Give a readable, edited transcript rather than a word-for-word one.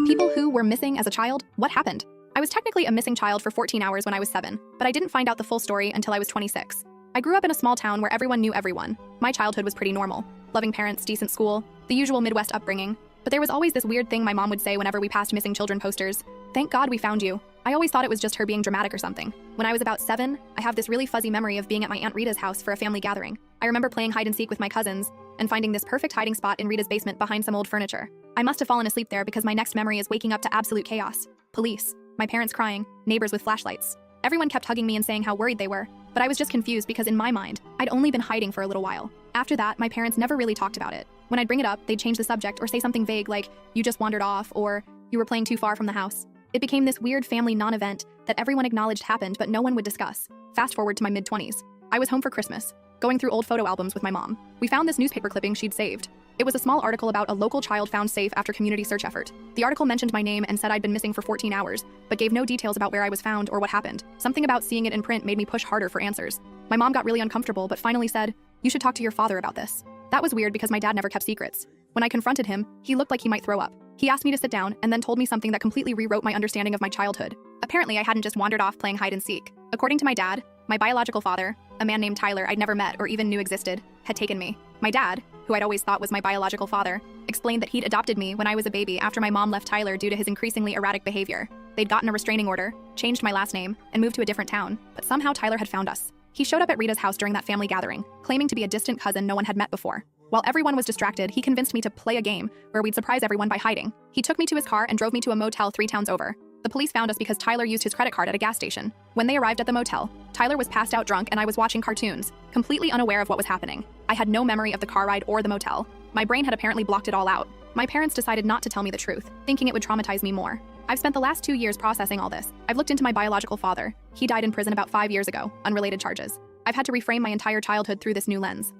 People who were missing as a child? What happened? I was technically a missing child for 14 hours when I was 7, but I didn't find out the full story until I was 26. I grew up in a small town where everyone knew everyone. My childhood was pretty normal. Loving parents, decent school, the usual Midwest upbringing. But there was always this weird thing my mom would say whenever we passed missing children posters. "Thank God we found you." I always thought it was just her being dramatic or something. When I was about 7, I have this really fuzzy memory of being at my Aunt Rita's house for a family gathering. I remember playing hide and seek with my cousins and finding this perfect hiding spot in Rita's basement behind some old furniture. I must have fallen asleep there because my next memory is waking up to absolute chaos. Police, my parents crying, neighbors with flashlights. Everyone kept hugging me and saying how worried they were, but I was just confused because in my mind, I'd only been hiding for a little while. After that, my parents never really talked about it. When I'd bring it up, they'd change the subject or say something vague like, "You just wandered off," or "You were playing too far from the house." It became this weird family non-event that everyone acknowledged happened but no one would discuss. Fast forward to my mid-20s. I was home for Christmas, going through old photo albums with my mom. We found this newspaper clipping she'd saved. It was a small article about a local child found safe after community search effort. The article mentioned my name and said I'd been missing for 14 hours, but gave no details about where I was found or what happened. Something about seeing it in print made me push harder for answers. My mom got really uncomfortable but finally said, "You should talk to your father about this." That was weird because my dad never kept secrets. When I confronted him, he looked like he might throw up. He asked me to sit down and then told me something that completely rewrote my understanding of my childhood. Apparently, I hadn't just wandered off playing hide and seek. According to my dad, my biological father, a man named Tyler I'd never met or even knew existed, had taken me. My dad, who I'd always thought was my biological father, explained that he'd adopted me when I was a baby after my mom left Tyler due to his increasingly erratic behavior. They'd gotten a restraining order, changed my last name, and moved to a different town, but somehow Tyler had found us. He showed up at Rita's house during that family gathering, claiming to be a distant cousin no one had met before. While everyone was distracted, he convinced me to play a game where we'd surprise everyone by hiding. He took me to his car and drove me to a motel 3 towns over. The police found us because Tyler used his credit card at a gas station. When they arrived at the motel, Tyler was passed out drunk and I was watching cartoons, completely unaware of what was happening. I had no memory of the car ride or the motel. My brain had apparently blocked it all out. My parents decided not to tell me the truth, thinking it would traumatize me more. I've spent the last 2 years processing all this. I've looked into my biological father. He died in prison about 5 years ago, unrelated charges. I've had to reframe my entire childhood through this new lens.